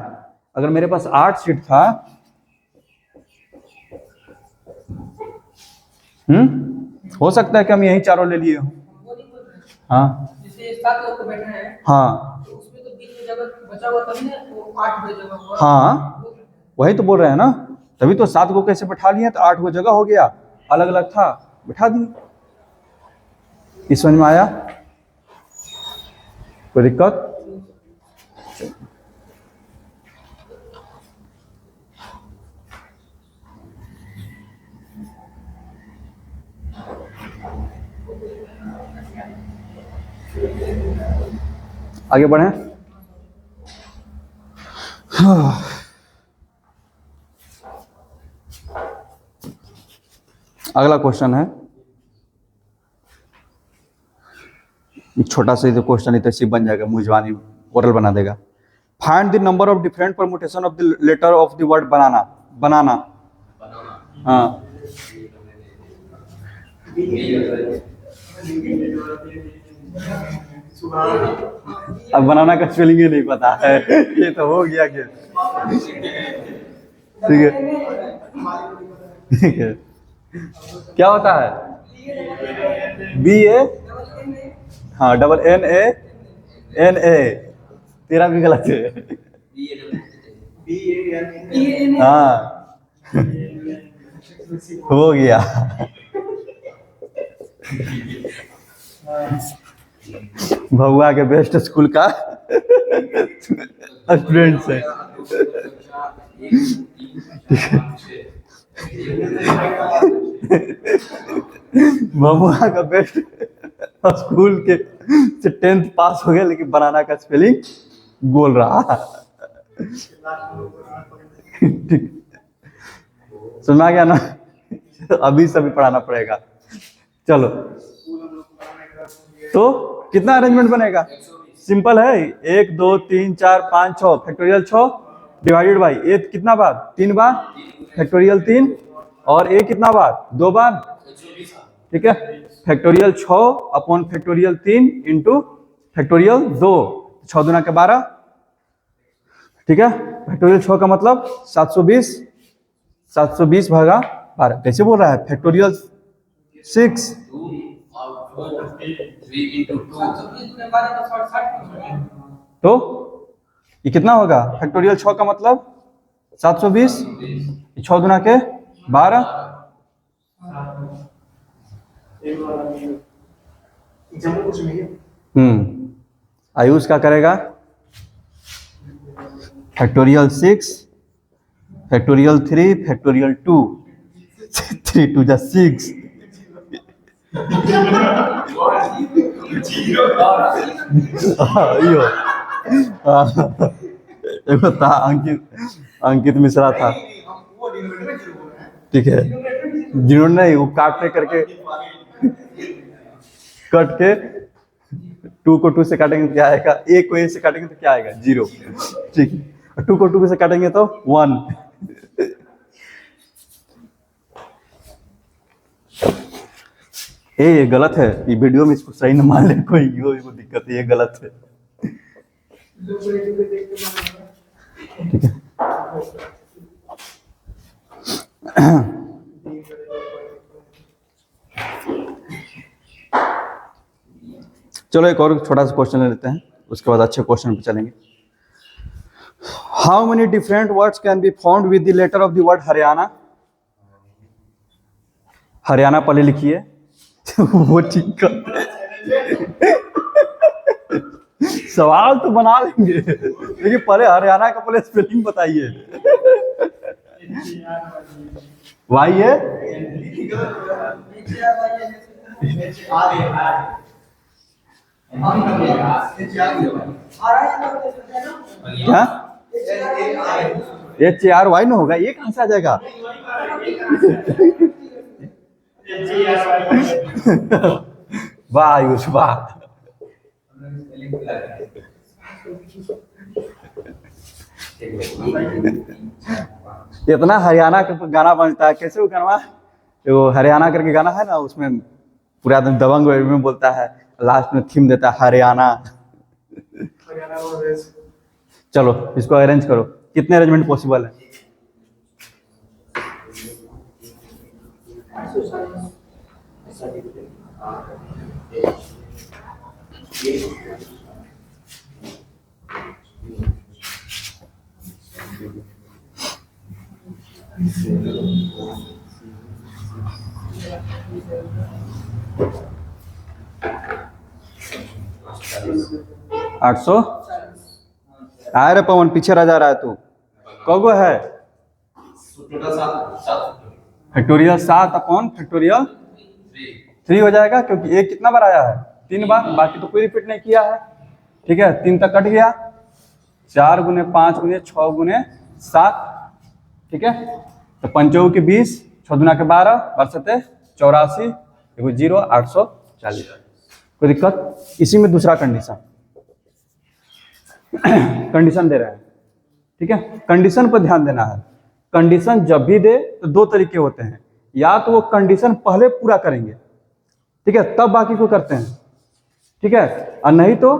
अगर मेरे पास 8 सीट था, हो सकता है कि हम यही 4 ले लिए हो। हाँ जैसे 7 लोग को बैठा है, हाँ तो उसमें तो बीच में जगह बचा हुआ तभी ना, वो 8 जगह हुआ। हाँ, वही तो बोल रहे हैं ना, तभी तो 7 को कैसे बैठा लिए, तो 8 को जगह हो गया, अलग अलग था, बैठा दिए। इस समझ में आया? कोई दिक्कत? आगे बढ़े। अगला क्वेश्चन है, छोटा सा तो क्वेश्चन इतना सी बन जाएगा, मुझवानी ओरल बना देगा। Find the number of different permutation of the letter of the word banana. Banana, हाँ अब बनाना का स्पेलिंग ही नहीं पता है, ये तो हो गया क्या? ठीक है, ठीक है, क्या होता है? BA, हाँ NANA, तेरा भी गलत है। हाँ हो गया। भगवा के बेस्ट स्कूल का स्टूडेंट है। भगवा का बेस्ट स्कूल के से 10th पास हो गया लेकिन बनाना का स्पेलिंग बोल रहा है। ठीक, सुना गया ना? अभी सभी पढ़ाना पड़ेगा। चलो, तो कितना अरेंजमेंट बनेगा? सिंपल है, 1 2 3 4 5 6 फैक्टोरियल 6 डिवाइडेड बाई ए कितना बार? 3 बार फैक्टोरियल 3 और ए कितना बार? 2 बार। ठीक है, factorial 6 upon factorial 3 into factorial 2, 6 दूना के 12। ठीक है, फैक्टोरियल 6 का मतलब 720, 720 भागा 12। कैसे बोल रहा है? फैक्टोरियल 6 तो ये कितना होगा? फैक्टोरियल 6 का मतलब 720, 6 दूना के 12। आयुष क्या करेगा? फैक्टोरियल 6 फैक्टोरियल 3 फैक्टोरियल 2 3 2 जा 6 देखो था अंकित मिश्रा था। ठीक है, जिन्होंने नहीं वो काटने करके कट के 2 को 2 से काटेंगे तो क्या आएगा? ए को ए से काटेंगे तो क्या आएगा? 0। ठीक है, 2 को 2 से काटेंगे तो 1। ये गलत है, ये वीडियो में इसको सही न मान ले कोई, ये दिक्कत है, ये गलत है। ठीक है, चलो एक और छोटा सा क्वेश्चन ले लेते हैं, उसके बाद अच्छे क्वेश्चन पे चलेंगे। How many different words can be found with the letter of the word Haryana? Haryana पहले लिखिए। वो ठीक कर सवाल तो बना लेंगे लेकिन पहले हरियाणा का पहले स्पेलिंग बताइए। वाई है क्या? HARY ना होगा, ये कहां से आ जाएगा? वाह आयुष वाह। इतना हरियाणा का गाना बनता है, कैसे वो गाना? वो हरियाणा करके गाना है ना, उसमें पूरा एकदम दबंग में बोलता है, लास्ट में थीम देता है हरियाणा। चलो इसको अरेंज करो, कितने अरेंजमेंट पॉसिबल है? आठ सौ आ रे पवन, पीछे रह जा रहा है तू। कौगो है? फैक्टोरियल 7 अपॉन फैक्टोरियल 3 हो जाएगा, क्योंकि एक कितना बार आया है? 3 बार, बाकी तो कोई रिपीट नहीं किया है। ठीक है, 3 तक कट गया, 4 गुने 5 गुने 6 गुने 7। ठीक है, तो 5 के 20, 6 दूना के 12, 12 84, 0 840। कोई दिक्कत? इसी में दूसरा कंडीशन कंडीशन दे रहे हैं। ठीक है, कंडीशन पर ध्यान देना है। कंडीशन जब भी दे तो 2 तरीके होते हैं, या तो वो कंडीशन पहले पूरा करेंगे, ठीक है, तब बाकी को करते हैं। ठीक है, और नहीं तो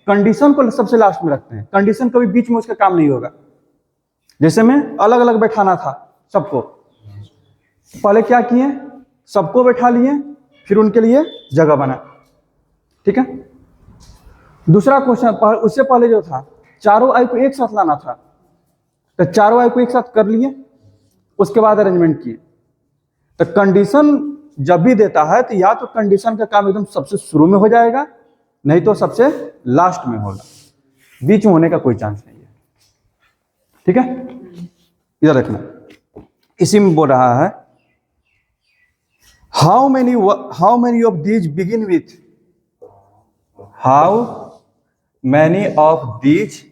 कंडीशन को सबसे लास्ट में रखते हैं। कंडीशन कभी बीच में उसका काम नहीं होगा। जैसे में अलग अलग बैठाना था सबको, पहले क्या किए? सबको बैठा लिए, फिर उनके लिए जगह बना। ठीक है, दूसरा क्वेश्चन उससे पहले जो था, चारों आई को एक साथ लाना था, तो चारों आई को एक साथ कर लिए, उसके बाद अरेंजमेंट किए। तो कंडीशन जब भी देता है तो या तो कंडीशन का काम एकदम सबसे शुरू में हो जाएगा, नहीं तो सबसे लास्ट में होगा, बीच में होने का कोई चांस नहीं है। ठीक है, इधर रखना। इसी में बोल रहा है how many of these begin with how many of these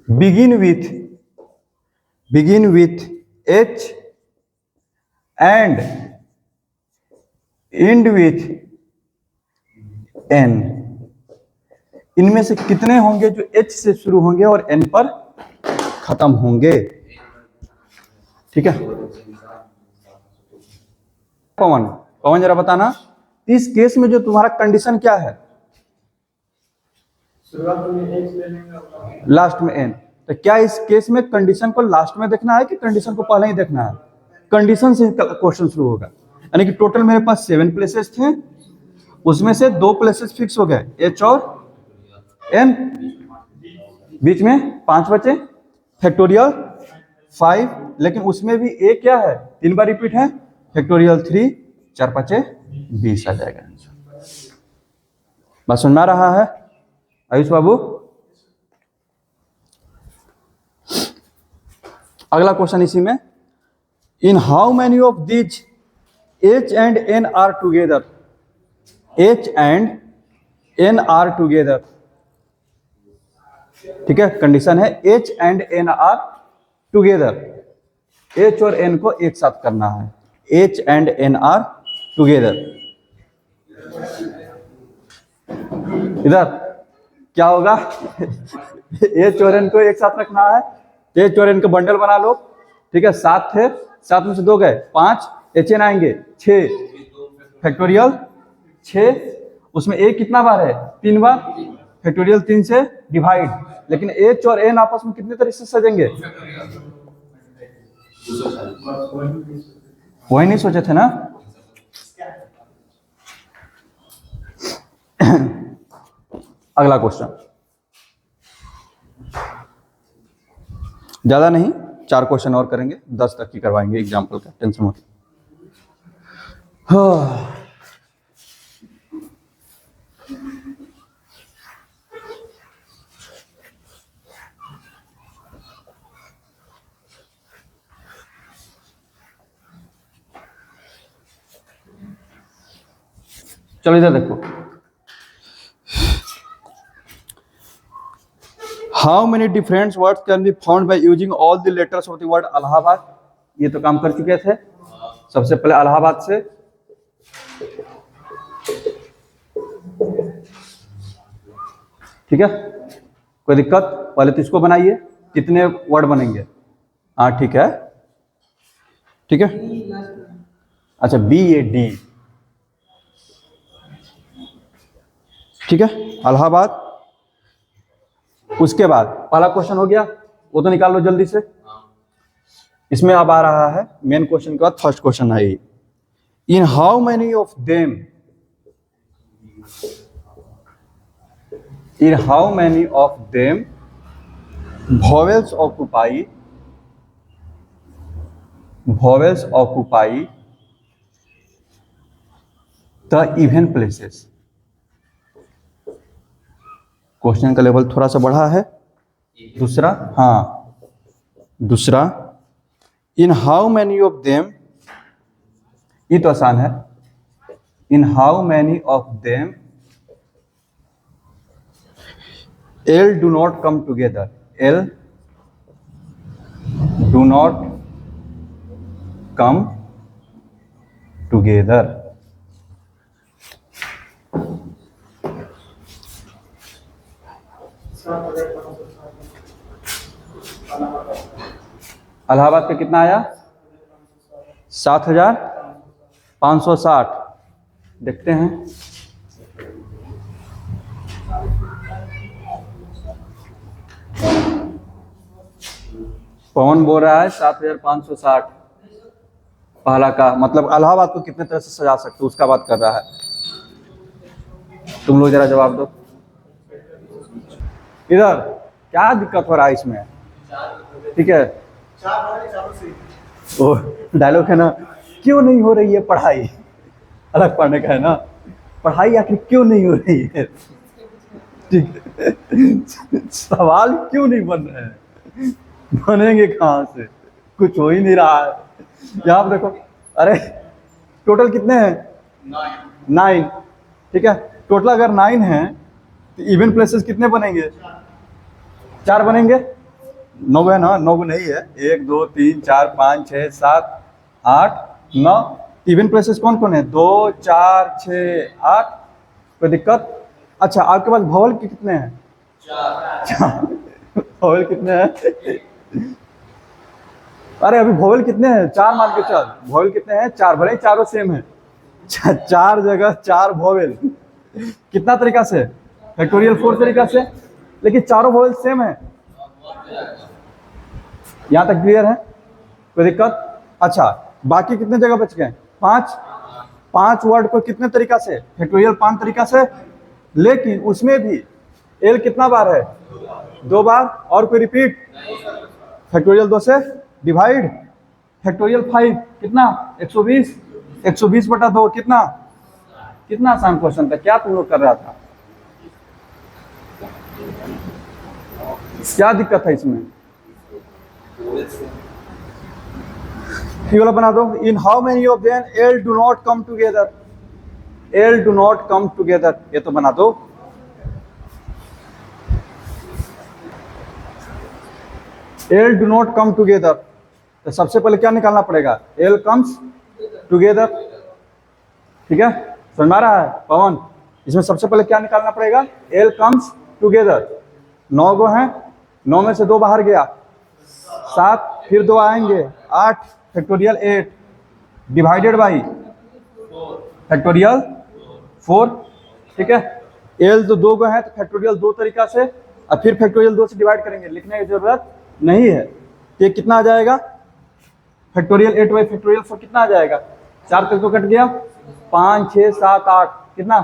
begin with H and end with N। इनमें से कितने होंगे जो H से शुरू होंगे और N पर खत्म होंगे? ठीक है पवन जरा बताना, इस केस में जो तुम्हारा कंडीशन क्या है? लास्ट में N। तो क्या इस केस में कंडीशन को लास्ट में देखना है कि कंडीशन को पहले ही देखना है? कंडीशन से क्वेश्चन शुरू होगा। यानी कि टोटल मेरे पास 7 प्लेसेस थे, उसमें से 2 प्लेसेस फिक्स हो गए, H और N, बीच में 5 बचे, फैक्टोरियल 5, लेकिन उसमें भी A क्या है, 3 बार रिपीट है, फैक्टोरियल 3, 4 5 20 आ जाएगा आंसर। बात सुन में आ रहा है आयुष बाबू? अगला क्वेश्चन इसी में, in how many of these H and N are together? H and N are together, ठीक है, कंडीशन है H and N are together. H और N को एक साथ करना है, H and N are together. इधर क्या होगा? H और N को एक साथ रखना है, H और N का बंडल बना लो, ठीक है, 7 थे, 7 में से 2 गए, 5, HN आएंगे 6, फैक्टोरियल 6, उसमें A कितना बार है, 3 बार, फैक्टोरियल 3 से डिवाइड, लेकिन H और N आपस में कितने तरीके से सजेंगे? वही नहीं सोचे थे ना? अगला क्वेश्चन, ज्यादा नहीं, 4 क्वेश्चन और करेंगे, 10 तक की करवाएंगे एग्जाम्पल का, टेंशन मत। चलो इधर देखो, how many different words can be found by using all the letters of the word Allahabad? ये तो काम कर चुके थे, सबसे पहले अलाहाबाद से, ठीक है, कोई दिक्कत? पहले तो इसको बनाइए, कितने वर्ड बनेंगे? हाँ ठीक है, ठीक है, अच्छा BAD, ठीक है, इलाहाबाद। उसके बाद पहला क्वेश्चन हो गया, वो तो निकाल लो जल्दी से। इसमें अब आ रहा है मेन क्वेश्चन के बाद फर्स्ट क्वेश्चन है, इन how many of them, in how many of them vowels occupy the even places? Question का लेवल थोड़ा सा बढ़ा है। दूसरा, हाँ दूसरा, इन हाउ मैनी ऑफ देम, ये तो आसान है, इन how many of them L do not come together, L do not come together। Allahabad पे कितना आया? 7560। देखते हैं, पवन बोल रहा है 7560 पहला का, मतलब इलाहाबाद को कितने तरह से सजा सकते हो उसका बात कर रहा है। तुम लोग जरा जवाब दो। इधर क्या दिक्कत हो रहा है इसमें? ठीक है, वो डायलॉग है ना, क्यों नहीं हो रही है पढ़ाई, अलग पढ़ने का है ना, पढ़ाई आखिर क्यों नहीं हो रही है? ठीक है, सवाल क्यों नहीं बन रहे हैं? बनेंगे कहाँ से? कुछ हो ही नहीं रहा है। यहाँ पर देखो, अरे टोटल कितने हैं? 9, ठीक है, टोटल अगर 9 है तो इवन प्लेसेस कितने बनेंगे? 4 बनेंगे। 9 है ना? 9 नहीं है, 1 2 3 4 5 6 7 8 9। इवन प्लेसेस कौन कौन है? 2 4 6 8। कोई दिक्कत? अच्छा, आपके पास वोवेल कितने हैं? 4। वोवेल कितने हैं? अरे अभी वोवेल कितने हैं? 4 मान के चल। वोवेल कितने हैं? 4। भले ही चारों सेम है, 4 जगह 4 वोवेल। कितना तरीका से? फैक्टोरियल 4 तरीका से, लेकिन चारों वोवेल सेम है। यहां तक क्लियर है? कोई दिक्कत? अच्छा, बाकी कितने जगह बच गए? 5 वर्ड को कितने तरीका से? फैक्टोरियल 5 तरीका से, लेकिन उसमें भी एल कितना बार है? 2 बार। और कोई रिपीट? फैक्टोरियल 2 से डिवाइड। फैक्टोरियल 5 कितना? 120। 120 बटा 2 कितना? कितना आसान क्वेश्चन था, क्या तुम लोग कर रहा था? क्या दिक्कत है इसमें? ये वाला बना दो। In how many of them L do not come together? L do not come together, ये तो बना दो। L do not come together, तो सबसे पहले क्या निकालना पड़ेगा? L comes together. ठीक है, समझ में आ रहा है पवन? इसमें सबसे पहले क्या निकालना पड़ेगा? L comes together. 9 गो हैं, 9 में से 2 बाहर गया, 7, फिर 2 आएंगे, 8 फैक्टोरियल 8 डिवाइडेड बाई फैक्टोरियल 4। ठीक है, एल तो 2 गो है तो फैक्टोरियल 2 तरीका से, और फिर फैक्टोरियल 2 से डिवाइड करेंगे, लिखने की जरूरत नहीं है। तो ये कितना आ जाएगा? फैक्टोरियल 8 बाई फैक्टोरियल 4 कितना आ जाएगा? 4 तक तो कट गया, 5 6 7 8 कितना?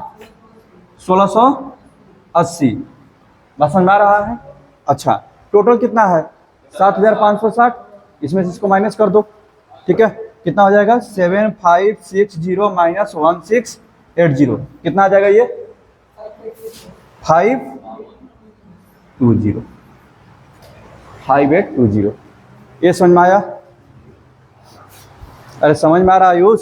1680। बात समझ में आ रहा है? अच्छा, टोटल कितना है? 7560। इसमें से इसको माइनस कर दो। ठीक है, कितना हो जाएगा? 7560 माइनस 1680 कितना आ जाएगा? ये 5820। 5820। ये समझ में आया? अरे समझ में आ रहा आयुष?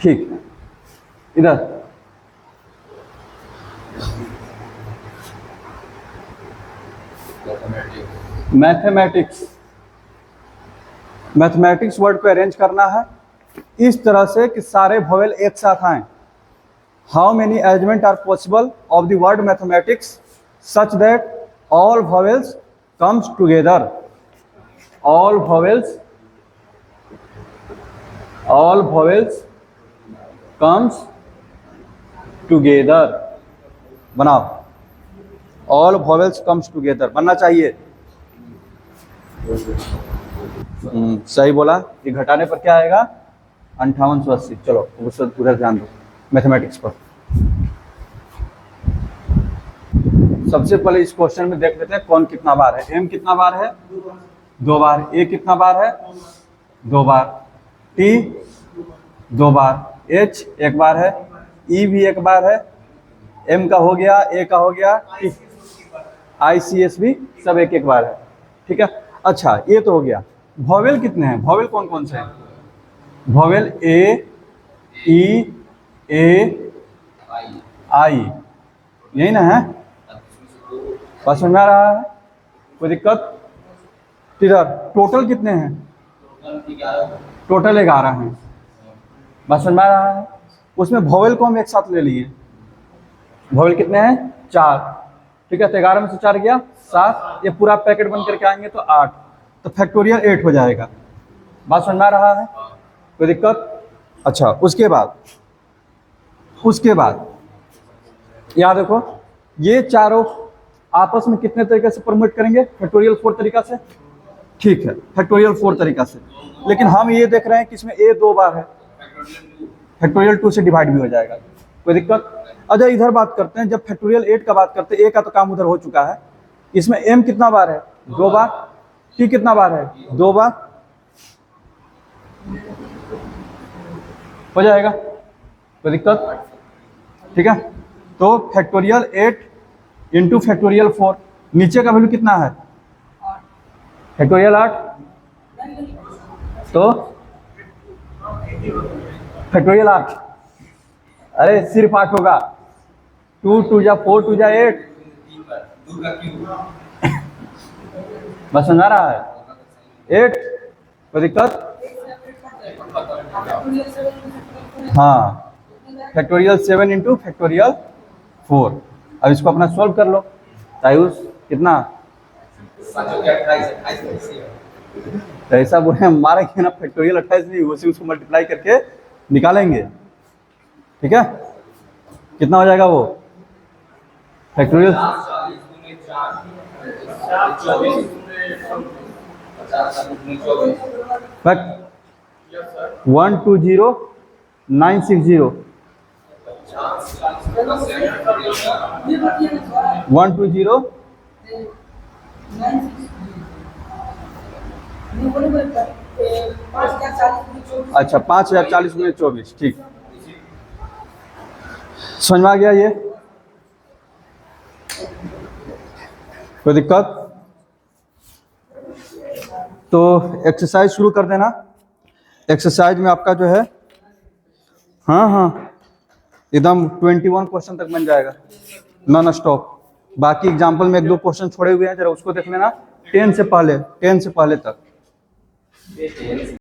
ठीक, इधर मैथमेटिक्स। मैथमेटिक्स वर्ड को अरेंज करना है इस तरह से कि सारे वोवेल एक साथ आए। How many arrangement are possible of the word mathematics such that all vowels comes together? All vowels comes together. बनाओ, ऑल वोवेल्स कम्स टुगेदर बनना चाहिए। सही बोला। ये घटाने पर क्या आएगा? 5880। चलो उधर ध्यान दो, मैथमेटिक्स पर। सबसे पहले इस क्वेश्चन में देख लेते हैं कौन कितना बार है। एम कितना बार है? 2 बार। ए कितना बार है? 2 बार। टी 2 बार। एच 1 बार है। ई भी 1 बार है। एम का हो गया, ए का हो गया, टी, आई सी एस भी सब 1 बार है। ठीक है, अच्छा ये तो हो गया। वोवेल कितने हैं? वोवेल कौन कौन से हैं? वोवेल ए, ई, ए, आई, यही ना है? बात समझ में आ रहा है? कोई दिक्कत? इधर टोटल कितने हैं? टोटल 11 हैं। बात समझ में आ रहा है? उसमें वोवेल को हम एक साथ ले लिए। वोवेल कितने हैं? 4। ठीक है, तो 11 में से 4 गया 7। ये पूरा पैकेट बन करके आएंगे तो 8, तो फैक्टोरियल 8 हो जाएगा। बात समझ में आ रहा है? कोई दिक्कत? अच्छा, उसके बाद याद देखो, ये चारों आपस में कितने तरीके से प्रमोट करेंगे? फैक्टोरियल 4 तरीका से। ठीक है, फैक्टोरियल 4 तरीका से, लेकिन हम ये देख रहे हैं कि इसमें ए 2 बार है, फैक्टोरियल 2 से डिवाइड भी हो जाएगा। कोई दिक्कत? अच्छा, इधर बात करते हैं, जब फैक्टोरियल 8 का बात करते हैं, ए का तो काम उधर हो चुका है। इसमें एम कितना बार है? 2 बार। टी कितना बार है? 2 बार। हो जाएगा, कोई दिक्कत? ठीक है, तो फैक्टोरियल 8 इंटू फैक्टोरियल 4, नीचे का वैल्यू कितना है? फैक्टोरियल 8, तो फैक्टोरियल 8, अरे सिर्फ 8 होगा। 2 2 जा 4 2 जा 8, बस समझा रहा है 8, कोई दिक्कत? हाँ, फैक्टोरियल 7 इंटू फैक्टोरियल 4। अब इसको अपना सॉल्व कर लो। तायुस कितना? तो ऐसा बोले हम मारेंगे ना, फैक्टोरियल 28 नहीं, उसी उसको मल्टीप्लाई करके निकालेंगे। ठीक है, कितना हो जाएगा वो फैक्टोरियल? 120960 120 अच्छा 5040 में 24, ठीक, समझ में आ गया ये? कोई दिक्कत? तो एक्सरसाइज शुरू कर देना। एक्सरसाइज में आपका जो है, हाँ हाँ एकदम 21 क्वेश्चन तक बन जाएगा नॉन स्टॉप। बाकी एग्जाम्पल में 1-2 क्वेश्चन छोड़े हुए हैं, जरा उसको देख लेना। 10 से पहले तक।